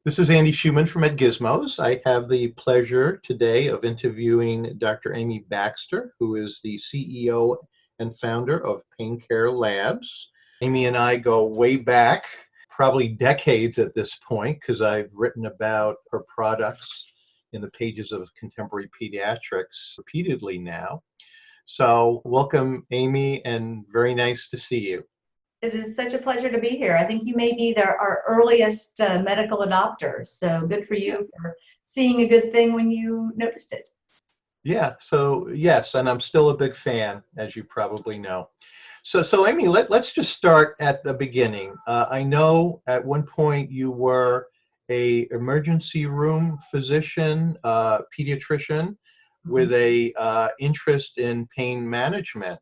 This is Andy Schumann from Gizmos. I have the pleasure today of interviewing Dr. Amy Baxter, who is the CEO and founder of Pain Care Labs. Amy and I go way back, probably decades at this point, because I've written about her products in the pages of Contemporary Pediatrics repeatedly now. So welcome, Amy, and very nice to see you. It is such a pleasure to be here. I think you may be our earliest medical adopter. So good for you for seeing a good thing when you noticed it. Yeah, so yes, and I'm still a big fan, as you probably know. So Amy, let's just start at the beginning. I know at one point you were a emergency room physician, pediatrician, with a interest in pain management.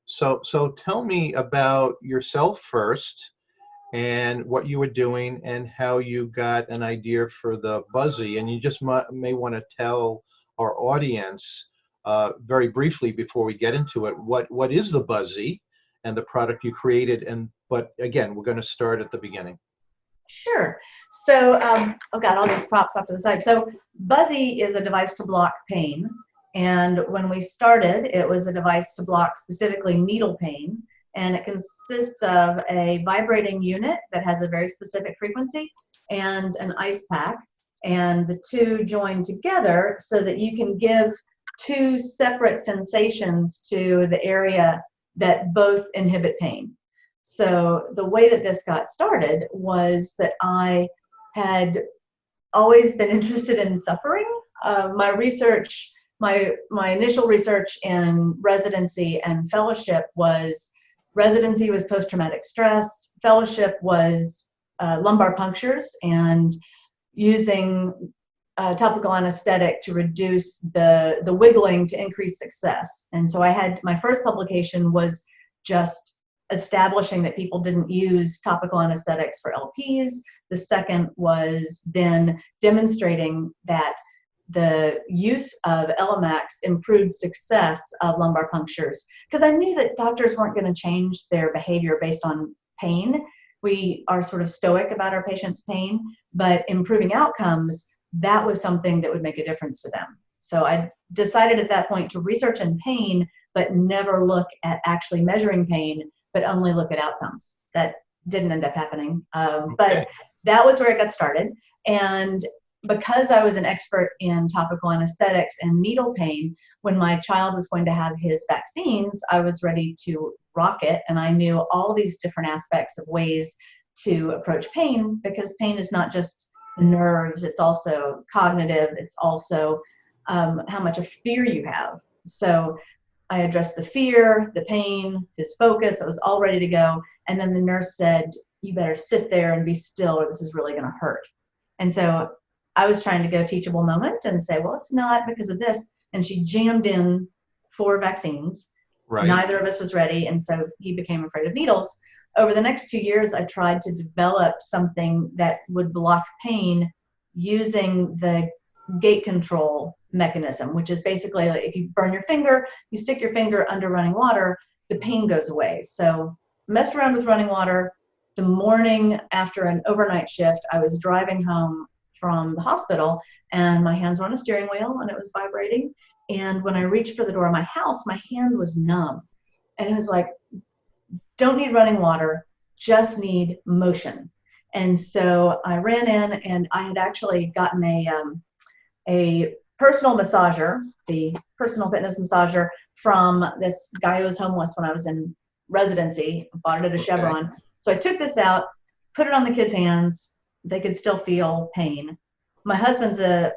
So tell me about yourself first and what you were doing and how you got an idea for the Buzzy. And you just may want to tell our audience very briefly before we get into it, what is the Buzzy and the product you created? But again, we're going to start at the beginning. Sure. So I've got all these props off to the side. So Buzzy is a device to block pain. And when we started, it was a device to block specifically needle pain. And it consists of a vibrating unit that has a very specific frequency and an ice pack. And the two join together so that you can give two separate sensations to the area that both inhibit pain. So the way that this got started was that I had always been interested in suffering. My initial research in residency and fellowship was post-traumatic stress, fellowship was lumbar punctures and using topical anesthetic to reduce the wiggling to increase success. And so my first publication was just establishing that people didn't use topical anesthetics for LPs. The second was then demonstrating that the use of LMAX improved success of lumbar punctures, because I knew that doctors weren't going to change their behavior based on pain. We are sort of stoic about our patients' pain, but improving outcomes, that was something that would make a difference to them. So I decided at that point to research in pain, but never look at actually measuring pain, but only look at outcomes. That didn't end up happening. But that was where it got started. And because I was an expert in topical anesthetics and needle pain, when my child was going to have his vaccines, I was ready to rock it. And I knew all these different aspects of ways to approach pain, because pain is not just the nerves, it's also cognitive, it's also how much of fear you have. So I addressed the fear, the pain, his focus, I was all ready to go. And then the nurse said, you better sit there and be still or this is really gonna hurt. And so I was trying to go teachable moment and say, well, it's not because of this. And she jammed in 4 vaccines. Right. Neither of us was ready. And so he became afraid of needles. Over the next 2 years, I tried to develop something that would block pain using the gate control mechanism, which is basically like if you burn your finger, you stick your finger under running water, the pain goes away. So messed around with running water. The morning after an overnight shift, I was driving home from the hospital and my hands were on a steering wheel and it was vibrating. And when I reached for the door of my house, my hand was numb. And it was like, don't need running water, just need motion. And so I ran in and I had actually gotten a personal massager, the personal fitness massager from this guy who was homeless when I was in residency, bought it at a Chevron. So I took this out, put it on the kids' hands. They could still feel pain. My husband's a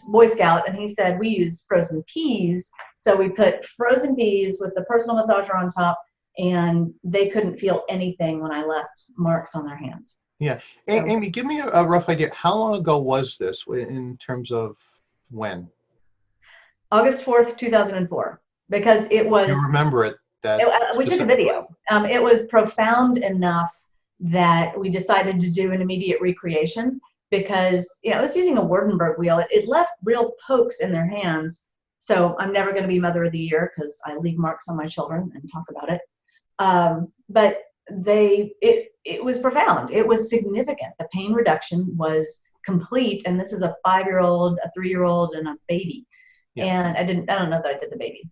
Boy Scout, and he said we use frozen peas. So we put frozen peas with the personal massager on top, and they couldn't feel anything when I left marks on their hands. Yeah. Amy, give me a rough idea. How long ago was this in terms of when? August 4th, 2004, because it was... You remember it? We took a video. It was profound enough that we decided to do an immediate recreation because, I was using a Wardenberg wheel. It left real pokes in their hands. So I'm never going to be Mother of the Year because I leave marks on my children and talk about it. But it was profound. It was significant. The pain reduction was complete, and this is a 5-year-old, a 3-year-old, and a baby. Yeah. And I don't know that I did the baby.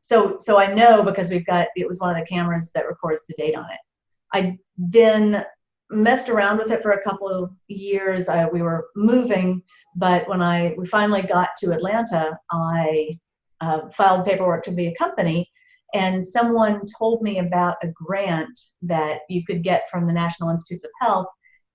So I know because it was one of the cameras that records the date on it. I then messed around with it for a couple of years. We were moving, but when we finally got to Atlanta, I filed paperwork to be a company, and someone told me about a grant that you could get from the National Institutes of Health.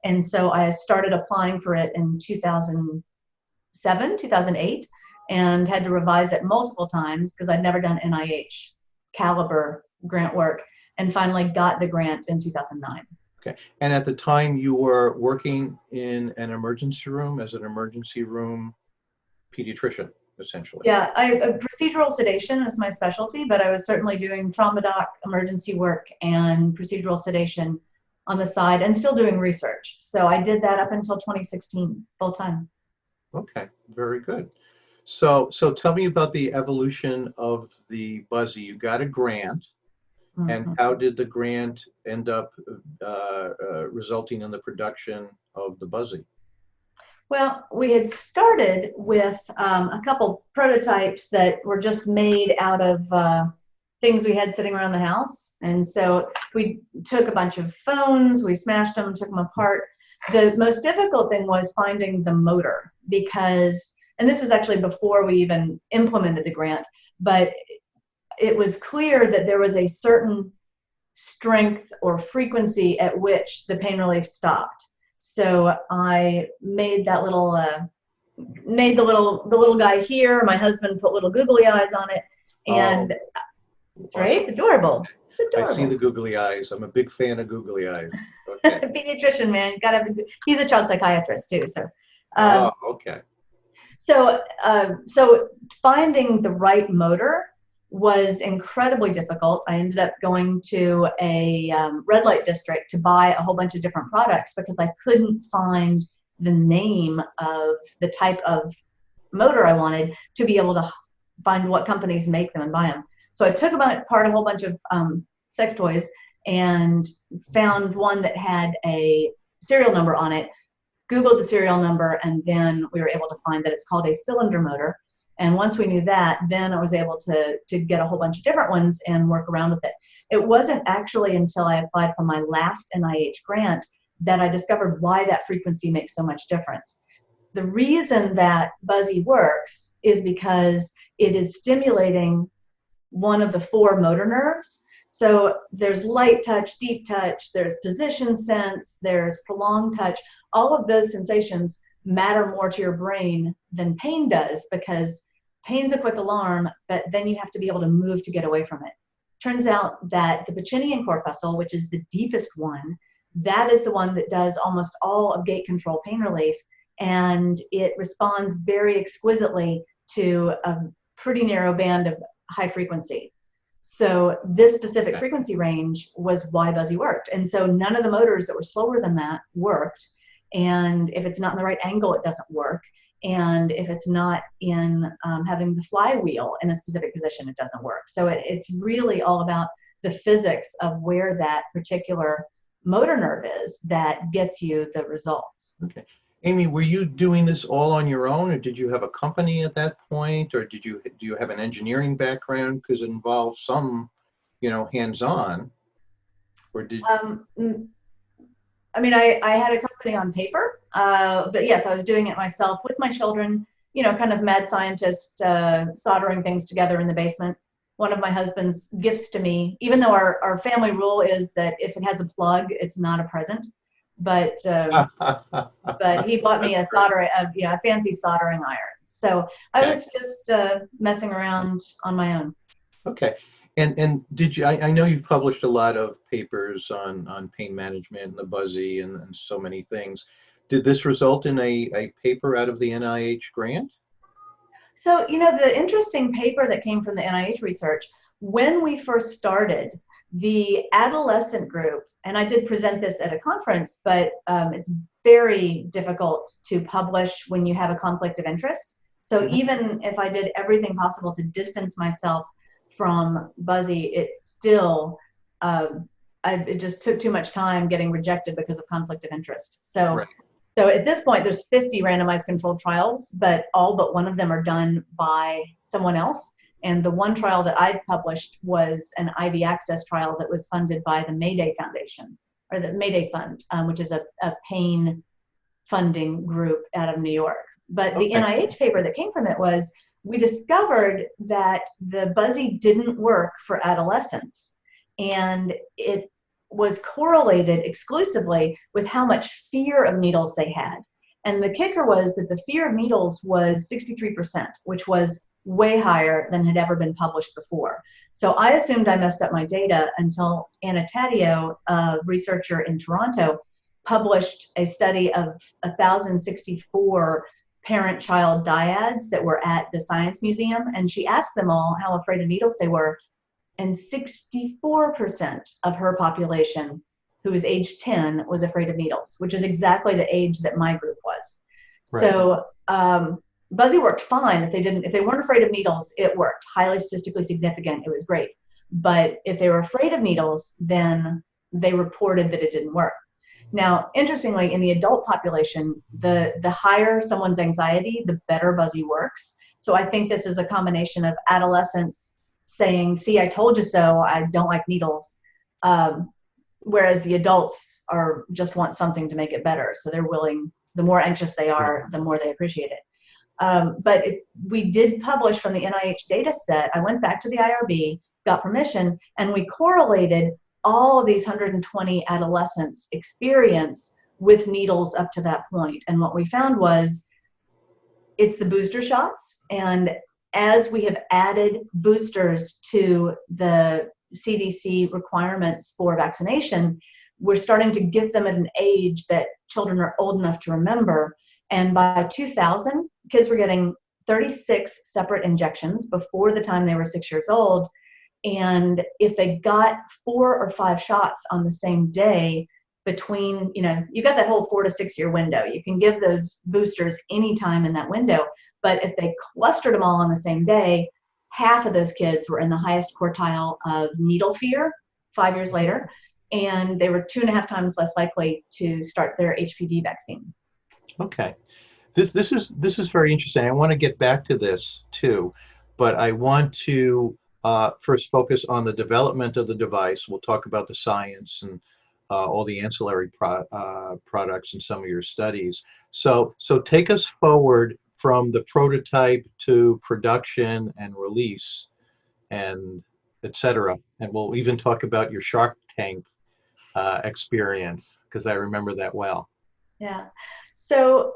And so I started applying for it in 2007, 2008, and had to revise it multiple times because I'd never done NIH caliber grant work, and finally got the grant in 2009. Okay. And at the time you were working in an emergency room as an emergency room pediatrician, essentially. Yeah, procedural sedation is my specialty, but I was certainly doing trauma doc, emergency work, and procedural sedation on the side, and still doing research. So I did that up until 2016, full time. Okay, very good. So tell me about the evolution of the Buzzy. You got a grant, and how did the grant end up resulting in the production of the Buzzy? Well, we had started with a couple prototypes that were just made out of things we had sitting around the house. And so we took a bunch of phones, we smashed them, took them apart. The most difficult thing was finding the motor because, and this was actually before we even implemented the grant, but it was clear that there was a certain strength or frequency at which the pain relief stopped. So I made that little, the little guy here. My husband put little googly eyes on it, and awesome. Right, it's adorable. It's adorable. I see the googly eyes. I'm a big fan of googly eyes. Okay. Pediatrician, man, you gotta have. He's a child psychiatrist too, so. Okay. So finding the right motor was incredibly difficult. I ended up going to a red light district to buy a whole bunch of different products because I couldn't find the name of the type of motor I wanted to be able to find what companies make them and buy them. So I took apart a whole bunch of sex toys and found one that had a serial number on it, Googled the serial number, and then we were able to find that it's called a cylinder motor. And once we knew that, then I was able to get a whole bunch of different ones and work around with it. It wasn't actually until I applied for my last NIH grant that I discovered why that frequency makes so much difference. The reason that Buzzy works is because it is stimulating one of the 4 motor nerves. So there's light touch, deep touch, there's position sense, there's prolonged touch. All of those sensations matter more to your brain than pain does, because pain's a quick alarm, but then you have to be able to move to get away from it. Turns out that the Pacinian corpuscle, which is the deepest one, that is the one that does almost all of gate control pain relief, and it responds very exquisitely to a pretty narrow band of high frequency. So this specific frequency range was why Buzzy worked. And so none of the motors that were slower than that worked. And if it's not in the right angle, it doesn't work. And if it's not in having the flywheel in a specific position, it doesn't work. So it's really all about the physics of where that particular motor nerve is that gets you the results. Okay. Amy, were you doing this all on your own, or did you have a company at that point, or do you have an engineering background, because it involves some, hands-on, or did I mean, I had a company on paper, but yes, I was doing it myself with my children, kind of mad scientist, soldering things together in the basement. One of my husband's gifts to me, even though our family rule is that if it has a plug, it's not a present. But he bought me a fancy soldering iron. So I was just messing around on my own. Okay. And did you? I know you've published a lot of papers on pain management and the Buzzy and so many things. Did this result in a paper out of the NIH grant? So the interesting paper that came from the NIH research, when we first started, the adolescent group, and I did present this at a conference, but it's very difficult to publish when you have a conflict of interest. So even if I did everything possible to distance myself from Buzzy, it still it just took too much time getting rejected because of conflict of interest. So, Right. so at this point, there's 50 randomized controlled trials, but all but one of them are done by someone else. And the one trial that I published was an IV access trial that was funded by the Mayday Foundation, or the Mayday Fund, which is a pain funding group out of New York. But the Okay. NIH paper that came from it was, we discovered that the Buzzy didn't work for adolescents, and it was correlated exclusively with how much fear of needles they had. And the kicker was that the fear of needles was 63%, which was way higher than had ever been published before. So I assumed I messed up my data until Anna Taddeo, a researcher in Toronto, published a study of 1,064 parent-child dyads that were at the Science Museum, and she asked them all how afraid of needles they were, and 64% of her population, who was age 10, was afraid of needles, which is exactly the age that my group was. Right. So Buzzy worked fine. If they weren't afraid of needles, it worked. Highly statistically significant. It was great. But if they were afraid of needles, then they reported that it didn't work. Now, interestingly, in the adult population, the higher someone's anxiety, the better Buzzy works. So I think this is a combination of adolescents saying, see, I told you so, I don't like needles, whereas the adults just want something to make it better. So they're willing, the more anxious they are, the more they appreciate it. But we did publish from the NIH data set. I went back to the IRB, got permission, and we correlated all of these 120 adolescents' experience with needles up to that point. And what we found was it's the booster shots. And as we have added boosters to the CDC requirements for vaccination, we're starting to give them at an age that children are old enough to remember. And by 2000, kids were getting 36 separate injections before the time they were 6 years old. And if they got 4 or 5 shots on the same day between, you got that whole 4 to 6 year window. You can give those boosters anytime in that window. But if they clustered them all on the same day, half of those kids were in the highest quartile of needle fear 5 years later. And they were 2.5 times less likely to start their HPV vaccine. Okay. This is very interesting. I want to get back to this too, but I want to first focus on the development of the device. We'll talk about the science and all the ancillary products in some of your studies. So take us forward from the prototype to production and release, and etc. And we'll even talk about your Shark Tank experience, because I remember that well. Yeah. So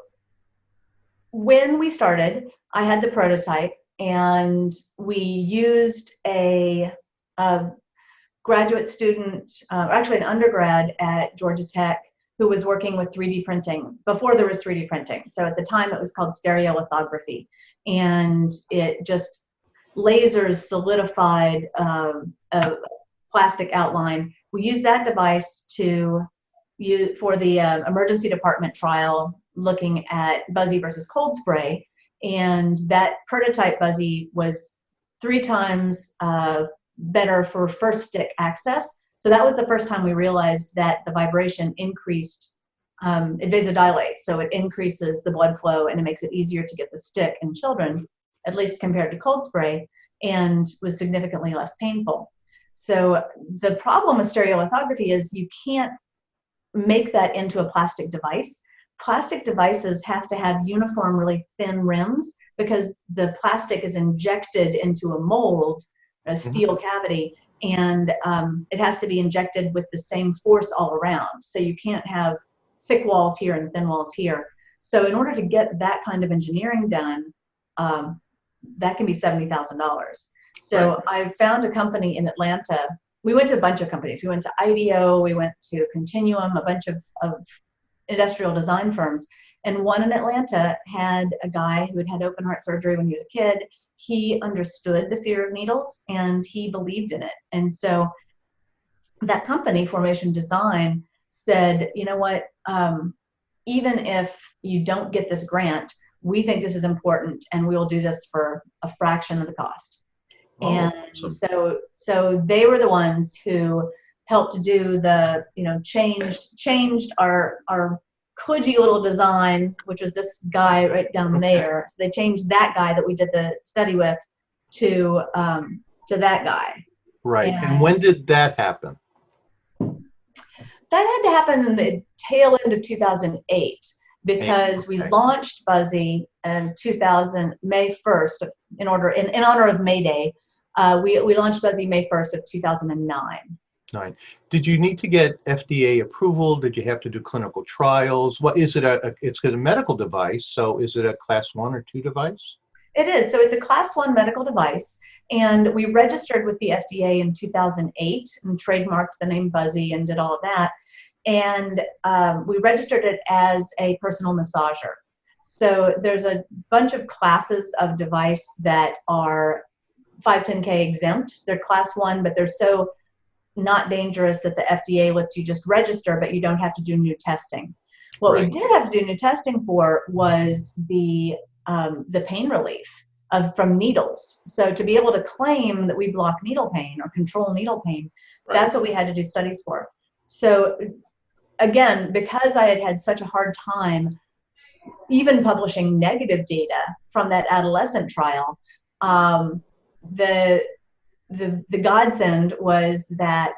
when we started, I had the prototype, and we used a graduate student, actually an undergrad at Georgia Tech, who was working with 3D printing before there was 3D printing. So at the time it was called stereolithography, and it just lasers solidified a plastic outline. We used that device for the emergency department trial looking at Buzzy versus cold spray, and that prototype Buzzy was 3 times better for first stick access. So that was the first time we realized that the vibration increased, it vasodilates, so it increases the blood flow and it makes it easier to get the stick in children, at least compared to cold spray, and was significantly less painful. So the problem with stereolithography is you can't make that into a plastic device. Plastic devices have to have uniform, really thin rims, because the plastic is injected into a mold, a steel cavity, and it has to be injected with the same force all around. So you can't have thick walls here and thin walls here. So in order to get that kind of engineering done, that can be $70,000. So I found a company in Atlanta. We went to a bunch of companies. We went to IDEO, we went to Continuum, a bunch of industrial design firms. And one in Atlanta had a guy who had had open heart surgery when he was a kid. He understood the fear of needles and he believed in it. And so that company, Formation Design, said, you know what, even if you don't get this grant, we think this is important and we will do this for a fraction of the cost. Oh, and awesome. so they were the ones who helped do the, changed our kludgy little design, which was this guy right down there. So they changed that guy that we did the study with to that guy. Right. And when did that happen? That had to happen in the tail end of 2008 because we launched Buzzy in May 1st in honor of May Day. We launched Buzzy May 1st of 2009. Right. Did you need to get FDA approval? Did you have to do clinical trials? What is it? It's a medical device, so is it a class 1 or 2 device? It is. So it's a class 1 medical device, and we registered with the FDA in 2008 and trademarked the name Buzzy and did all of that. And we registered it as a personal massager. So there's a bunch of classes of device that are 510K exempt. They're class 1, but they're so not dangerous that the FDA lets you just register, but you don't have to do new testing. What we did have to do new testing for was the pain relief from needles. So to be able to claim that we block needle pain or control needle pain, that's what we had to do studies for. So again, because I had had such a hard time even publishing negative data from that adolescent trial, the godsend was that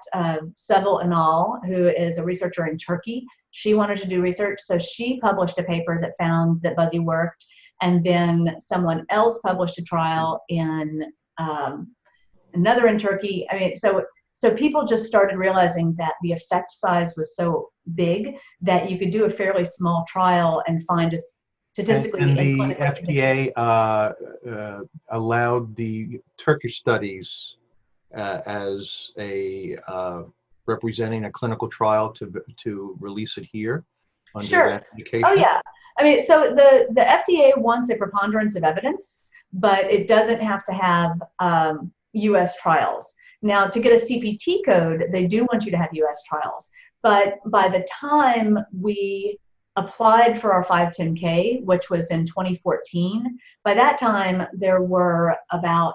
Sevil Anal, who is a researcher in Turkey, she wanted to do research, so she published a paper that found that Buzzy worked, and then someone else published a trial in another in Turkey. I mean, so people just started realizing that the effect size was so big that you could do a fairly small trial and find a statistically and the FDA allowed the Turkish studies as a representing a clinical trial to release it here under that indication? Oh yeah. I mean, so the FDA wants a preponderance of evidence, but it doesn't have to have U.S. trials. Now, to get a CPT code, they do want you to have U.S. trials. But by the time we applied for our 510K, which was in 2014, by that time there were about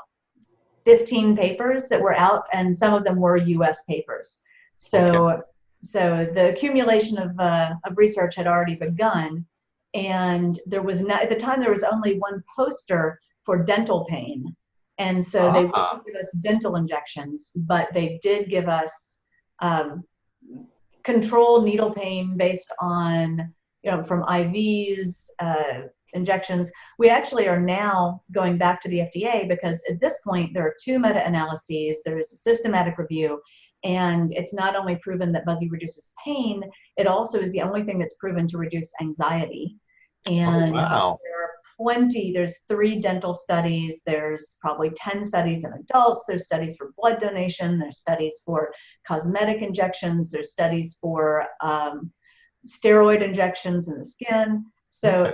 15 papers that were out, and some of them were U.S. papers. So the accumulation of research had already begun, and there was not, at the time there was only one poster for dental pain. And so they wouldn't give us dental injections, but they did give us controlled needle pain based on, from IVs, injections. We actually are now going back to the FDA because at this point there are 2 meta-analyses, there is a systematic review, and it's not only proven that Buzzy reduces pain, it also is the only thing that's proven to reduce anxiety. And there are plenty, there's 3 dental studies, there's probably 10 studies in adults, there's studies for blood donation, there's studies for cosmetic injections, there's studies for steroid injections in the skin. So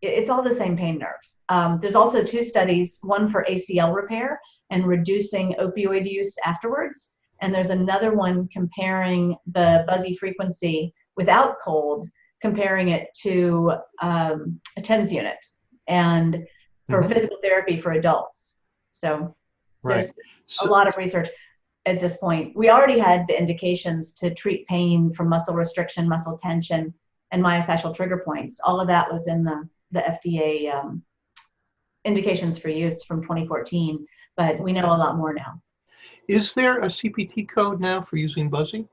it's all the same pain nerve. There's also 2 studies, one for ACL repair and reducing opioid use afterwards. And there's another one comparing the Buzzy frequency without cold, comparing it to a TENS unit and for physical therapy for adults. So there's a lot of research at this point. We already had the indications to treat pain from muscle restriction, muscle tension, and myofascial trigger points. All of that was in the FDA indications for use from 2014, but we know a lot more now. Is there a CPT code now for using Buzzy?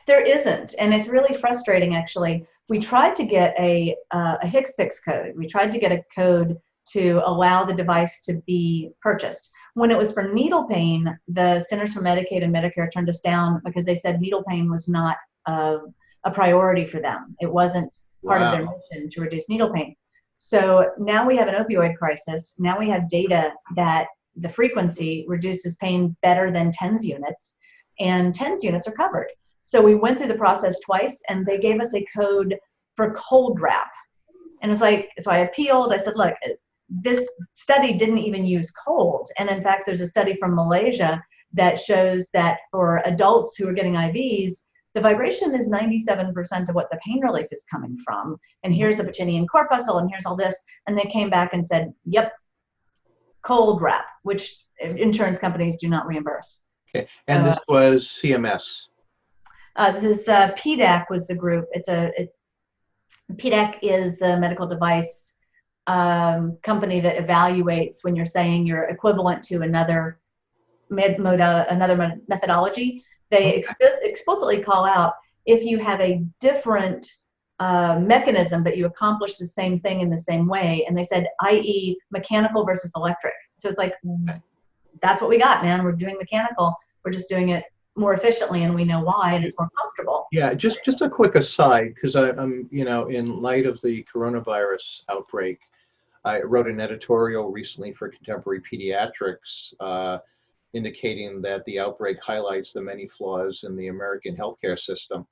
There isn't, and it's really frustrating actually. We tried to get a HCPCS code. We tried to get a code to allow the device to be purchased. When it was for needle pain, the Centers for Medicaid and Medicare turned us down because they said needle pain was not a priority for them. It wasn't part of their mission to reduce needle pain. So now we have an opioid crisis. Now we have data that the frequency reduces pain better than TENS units, and TENS units are covered. So we went through the process twice, and they gave us a code for cold wrap. And it's like, so I appealed. I said, look, this study didn't even use cold. And in fact, there's a study from Malaysia that shows that for adults who are getting IVs, the vibration is 97% of what the pain relief is coming from. And here's the Pacinian corpuscle, and here's all this. And they came back and said, yep, cold wrap, which insurance companies do not reimburse. Okay. And this was CMS. This is PDAC was the group. PDAC is the medical device company that evaluates when you're saying you're equivalent to another methodology. They explicitly call out if you have a different mechanism, but you accomplish the same thing in the same way. And they said, i.e. mechanical versus electric. So it's like, that's what we got, man. We're doing mechanical. We're just doing it more efficiently, and we know why, and it's more comfortable. Yeah, just a quick aside, because I'm, in light of the coronavirus outbreak, I wrote an editorial recently for Contemporary Pediatrics, indicating that the outbreak highlights the many flaws in the American healthcare system.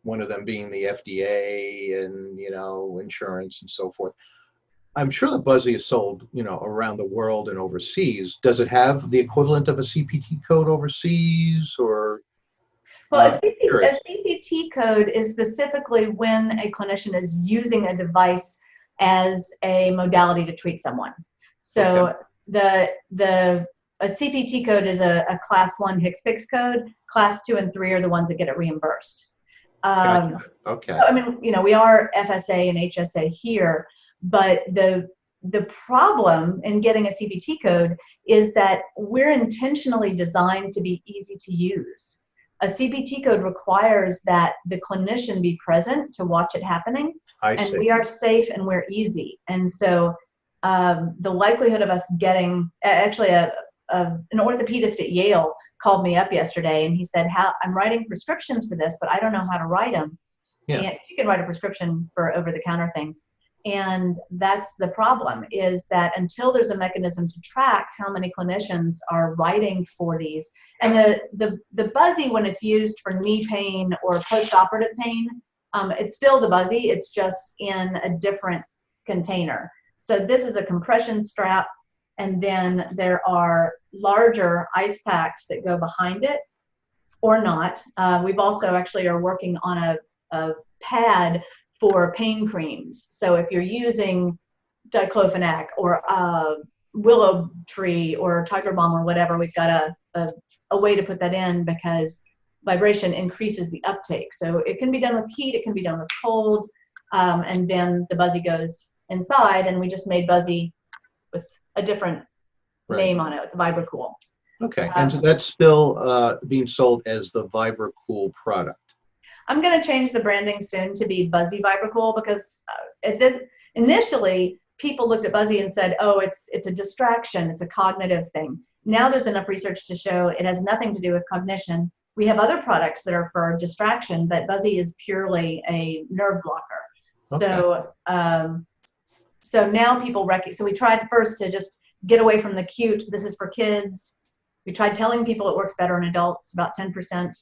One of them being the FDA and insurance and so forth. I'm sure that Buzzy is sold, around the world and overseas. Does it have the equivalent of a CPT code overseas, or? Well, a CPT code is specifically when a clinician is using a device as a modality to treat someone. So a CPT code is a class 1 HCPCS code. Class 2 and 3 are the ones that get it reimbursed. Okay. So, I mean, we are FSA and HSA here, but the problem in getting a CPT code is that we're intentionally designed to be easy to use. A CPT code requires that the clinician be present to watch it happening, and we are safe and we're easy. And so the likelihood of us getting, actually an orthopedist at Yale called me up yesterday and he said, I'm writing prescriptions for this, but I don't know how to write them. Yeah. And you can write a prescription for over-the-counter things. And that's the problem, is that until there's a mechanism to track how many clinicians are writing for these, and the Buzzy, when it's used for knee pain or post-operative pain, it's still the Buzzy, it's just in a different container. So this is a compression strap, and then there are larger ice packs that go behind it, or not. We've also actually are working on a pad for pain creams. So if you're using diclofenac or willow tree or tiger balm or whatever, we've got a way to put that in, because vibration increases the uptake. So it can be done with heat, it can be done with cold, and then the Buzzy goes inside, and we just made Buzzy with a different name on it, with the VibraCool. Okay, and so that's still being sold as the VibraCool product. I'm going to change the branding soon to be Buzzy VibraCool, because initially people looked at Buzzy and said, oh, it's a distraction, it's a cognitive thing. Now there's enough research to show it has nothing to do with cognition. We have other products that are for distraction, but Buzzy is purely a nerve blocker. Okay. So now people so we tried first to just get away from the cute, this is for kids. We tried telling people it works better in adults, about 10%.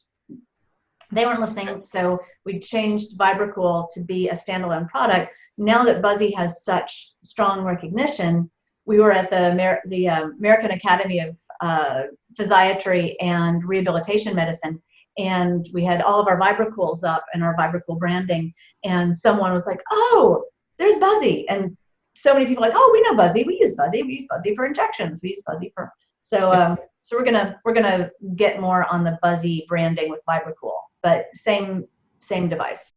They weren't listening, so we changed VibraCool to be a standalone product. Now that Buzzy has such strong recognition, we were at the American Academy of Physiatry and Rehabilitation Medicine, and we had all of our VibraCools up and our VibraCool branding, and someone was like, oh, there's Buzzy. And so many people are like, oh, we know Buzzy, we use Buzzy for injections, we use Buzzy for, so we're gonna get more on the Buzzy branding with VibraCool, but same device.